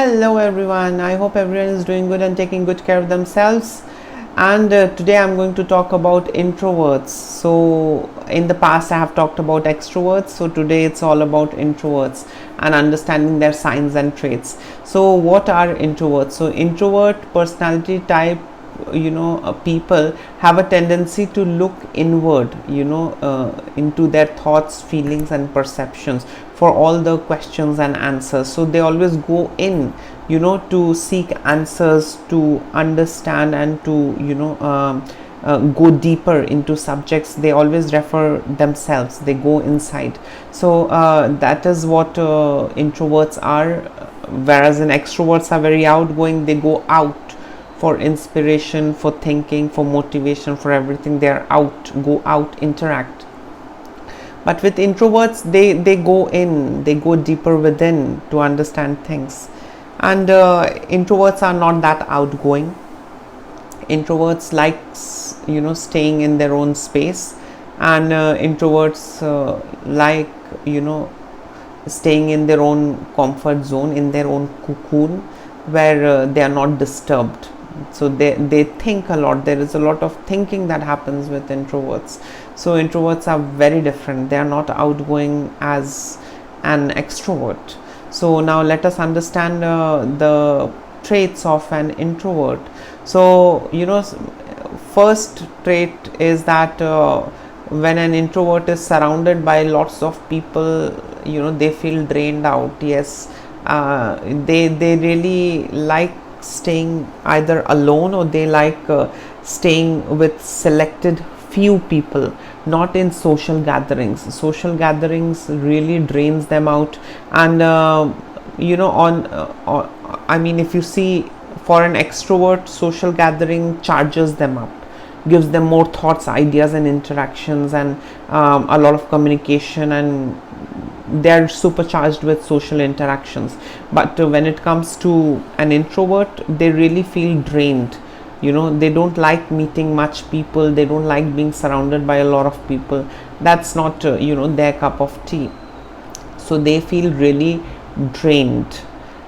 Hello everyone, I hope everyone is doing good and taking good care of themselves. And today I'm going to talk about introverts. So in the past I have talked about extroverts, so today it's all about introverts and understanding their signs and traits. So what are introverts? So introvert personality type, people have a tendency to look inward, into their thoughts, feelings and perceptions for all the questions and answers. So they always go in, to seek answers, to understand and to go deeper into subjects. They always refer themselves, they go inside. So that is what introverts are, whereas in extroverts are very outgoing. They go out for inspiration, for thinking, for motivation, for everything. They are out, go out, interact. But with introverts, they go in, they go deeper within to understand things. And introverts are not that outgoing. Introverts likes staying in their own space, and introverts like staying in their own comfort zone, in their own cocoon, where they are not disturbed. So they think a lot. There is a lot of thinking that happens with introverts. So introverts are very different. They are not outgoing as an extrovert. So now let us understand the traits of an introvert. So first trait is that when an introvert is surrounded by lots of people, they feel drained out. Yes, they really like staying either alone, or they like staying with selected few people, not in social gatherings. Social gatherings really drains them out. And if you see, for an extrovert, social gathering charges them up, gives them more thoughts, ideas and interactions, and a lot of communication, and they're supercharged with social interactions. But when it comes to an introvert, they really feel drained. They don't like meeting much people, they don't like being surrounded by a lot of people. That's not their cup of tea. So they feel really drained.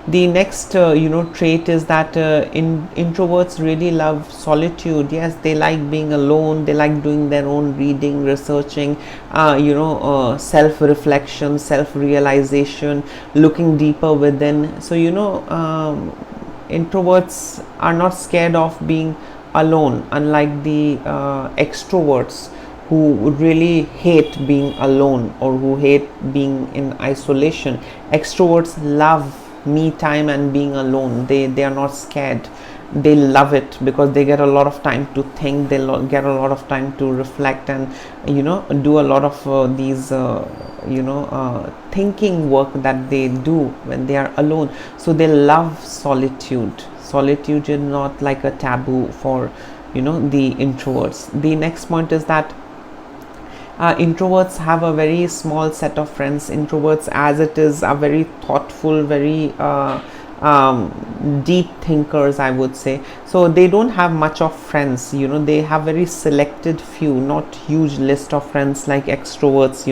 The next trait is that introverts really love solitude. Yes, they like being alone, they like doing their own reading, researching, self-reflection, self-realization, looking deeper within. So introverts are not scared of being alone, unlike the extroverts, who really hate being alone or who hate being in isolation. Extroverts love me time and being alone. They are not scared. They love it because they get a lot of time to think. They get a lot of time to reflect and do a lot of these thinking work that they do when they are alone. So they love solitude. Solitude is not like a taboo for the introverts. The next point is that introverts have a very small set of friends. Introverts, as it is, are very thoughtful, very deep thinkers, I would say. So they don't have much of friends. They have very selected few, not huge list of friends like extroverts,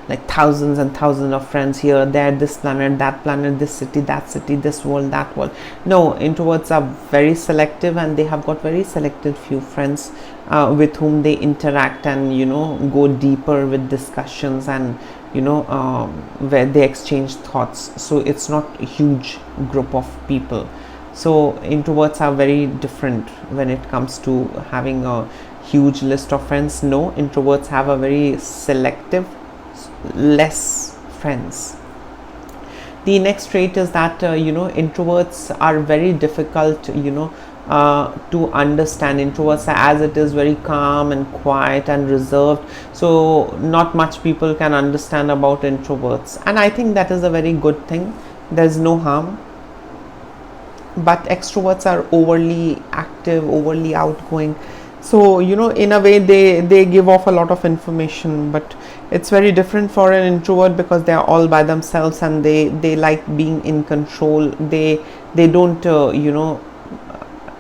like thousands and thousands of friends here, there, this planet, that planet, this city, that city, this world, that world. No, introverts are very selective, and they have got very selected few friends with whom they interact and go deeper with discussions, and where they exchange thoughts. So it's not a huge group of people. So introverts are very different when it comes to having a huge list of friends. No, introverts have a very selective, less friends. The next trait is that introverts are very difficult to understand. Introverts are, as it is, very calm and quiet and reserved. So not much people can understand about introverts, and I think that is a very good thing. There's no harm. But extroverts are overly active, overly outgoing. So in a way they give off a lot of information, but it's very different for an introvert because they are all by themselves, and they like being in control. They don't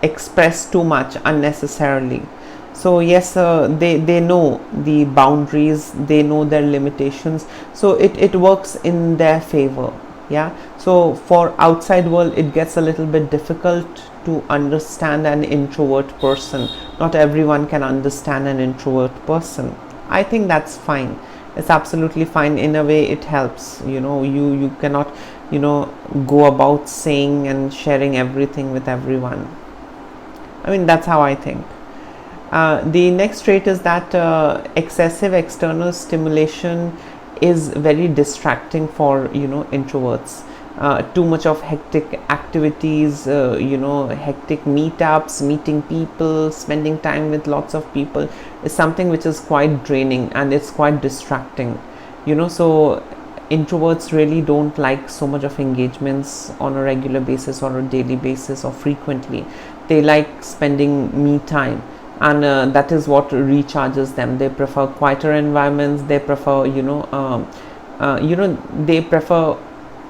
express too much unnecessarily. So yes, they know the boundaries, they know their limitations, so it works in their favor. Yeah, so for outside world it gets a little bit difficult to understand an introvert person. Not everyone can understand an introvert person. I think that's fine. It's absolutely fine. In a way it helps, you cannot go about saying and sharing everything with everyone. I mean, that's how I think. The next trait is that excessive external stimulation is very distracting for introverts. Too much of hectic activities, hectic meetups, meeting people, spending time with lots of people is something which is quite draining, and it's quite distracting. So introverts really don't like so much of engagements on a regular basis or a daily basis or frequently. They like spending me time, and that is what recharges them. They prefer quieter environments. They prefer they prefer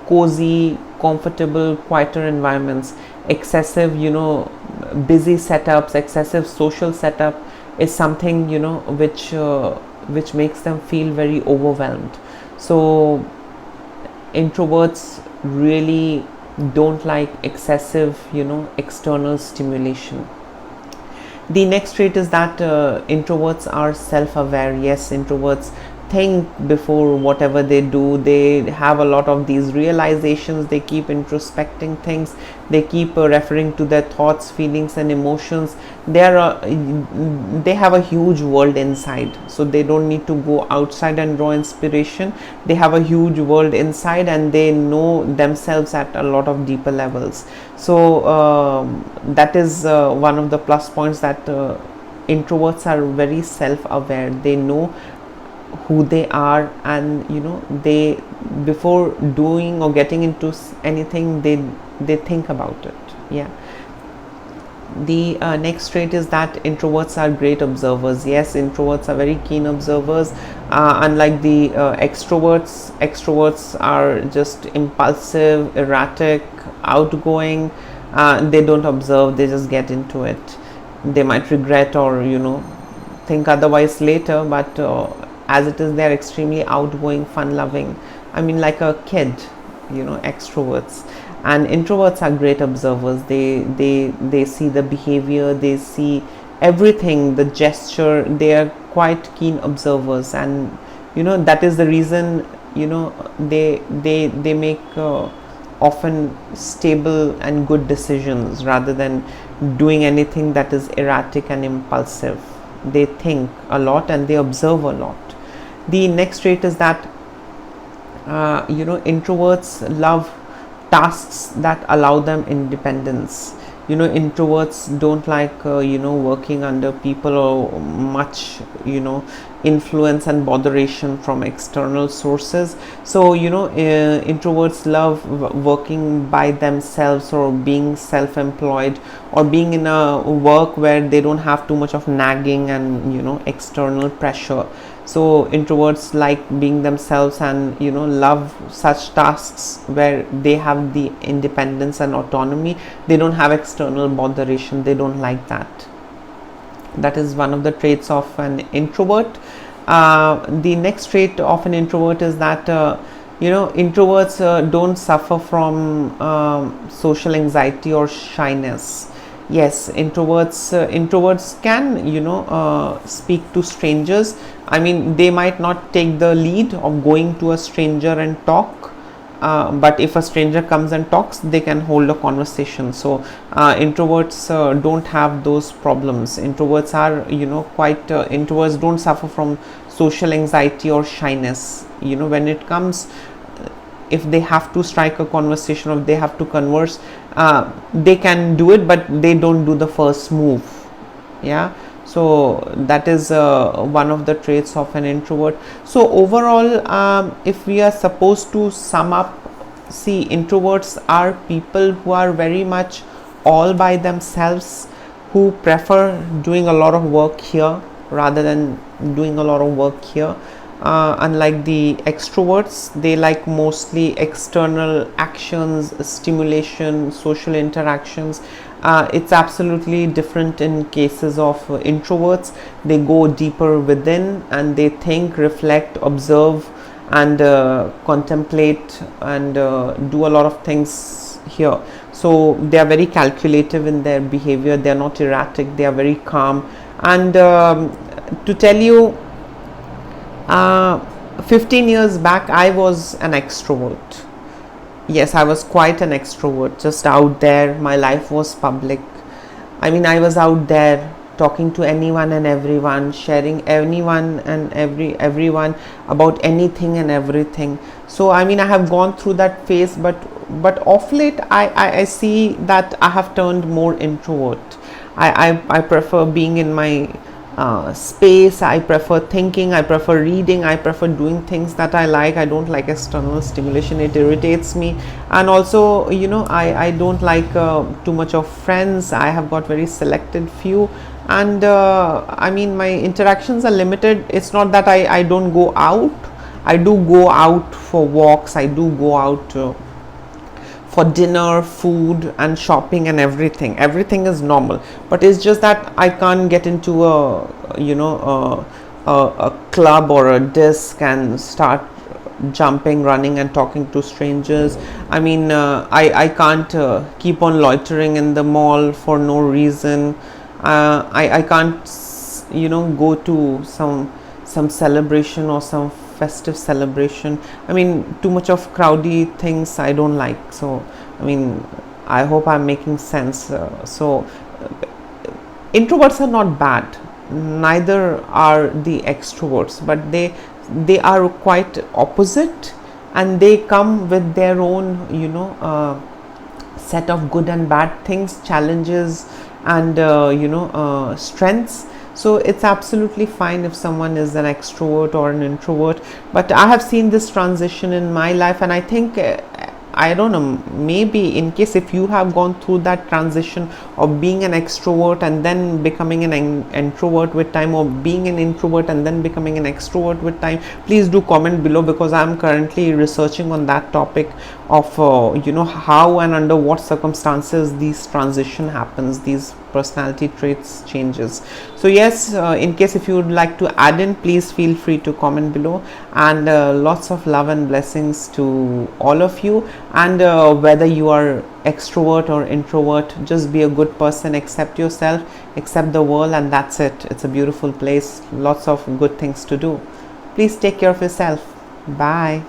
cozy, comfortable, quieter environments. Excessive busy setups, excessive social setup is something which makes them feel very overwhelmed. So introverts really don't like excessive external stimulation. The next trait is that introverts are self-aware. Yes, introverts think before whatever they do. They have a lot of these realizations. They keep introspecting things. They keep referring to their thoughts, feelings and emotions. They have a huge world inside, so they don't need to go outside and draw inspiration. They have a huge world inside, and they know themselves at a lot of deeper levels. So that is one of the plus points, that introverts are very self-aware. They know who they are, and they, before doing or getting into anything, they think about it. Yeah. The next trait is that introverts are great observers. Yes, introverts are very keen observers. Unlike the extroverts are just impulsive, erratic, outgoing. They don't observe, they just get into it. They might regret or think otherwise later, but as it is, they're extremely outgoing, fun loving. I mean, like a kid, extroverts. And introverts are great observers. They see the behavior, they see everything, the gesture. They are quite keen observers, and that is the reason they make often stable and good decisions rather than doing anything that is erratic and impulsive. They think a lot and they observe a lot. The next trait is that introverts love tasks that allow them independence. Introverts don't like working under people or much influence and botheration from external sources. So introverts love working by themselves, or being self-employed, or being in a work where they don't have too much of nagging and external pressure. So introverts like being themselves and love such tasks where they have the independence and autonomy. They don't have external botheration. They don't like that. That is one of the traits of an introvert. The next trait of an introvert is that introverts don't suffer from social anxiety or shyness. Yes, introverts can speak to strangers. I mean, they might not take the lead of going to a stranger and talk, but if a stranger comes and talks, they can hold a conversation. So introverts don't have those problems. Introverts are introverts don't suffer from social anxiety or shyness. When it comes, if they have to strike a conversation or they have to converse, they can do it, but they don't do the first move. Yeah. So that is one of the traits of an introvert. So overall, if we are supposed to sum up, see, introverts are people who are very much all by themselves, who prefer doing a lot of work here rather than doing a lot of work here. Unlike the extroverts, they like mostly external actions, stimulation, social interactions. It's absolutely different in cases of introverts. They go deeper within and they think, reflect, observe, and contemplate and do a lot of things here. So they are very calculative in their behavior, they are not erratic, they are very calm. And to tell you, 15 years back I was an extrovert. Yes, I was quite an extrovert, just out there. My life was public. I mean, I was out there talking to anyone and everyone, sharing anyone and everyone about anything and everything. So I mean, I have gone through that phase, but of late I see that I have turned more introvert. I prefer being in my space. I prefer thinking, I prefer reading, I prefer doing things that I like. I don't like external stimulation, it irritates me. And also, you know, I don't like too much of friends. I have got very selected few, and I mean, my interactions are limited. It's not that I don't go out. I do go out for walks, I do go out for dinner, food and shopping and everything is normal. But it's just that I can't get into a, you know, a club or a disc and start jumping, running and talking to strangers. I mean, I can't keep on loitering in the mall for no reason. I can't, you know, go to some celebration or some festive celebration. I mean, too much of crowdy things I don't like. So I mean, I hope I'm making sense. So introverts are not bad, neither are the extroverts, but they are quite opposite, and they come with their own, you know, set of good and bad things, challenges and you know, strengths. So it's absolutely fine if someone is an extrovert or an introvert. But I have seen this transition in my life, and I think I don't know, maybe in case if you have gone through that transition of being an extrovert and then becoming an introvert with time, or being an introvert and then becoming an extrovert with time, please do comment below, because I'm currently researching on that topic of you know, how and under what circumstances these transition happens, these personality traits changes. So yes, in case if you would like to add in, please feel free to comment below. And lots of love and blessings to all of you. And whether you are extrovert or introvert, just be a good person, accept yourself, accept the world, and that's it. It's a beautiful place, lots of good things to do. Please take care of yourself. Bye.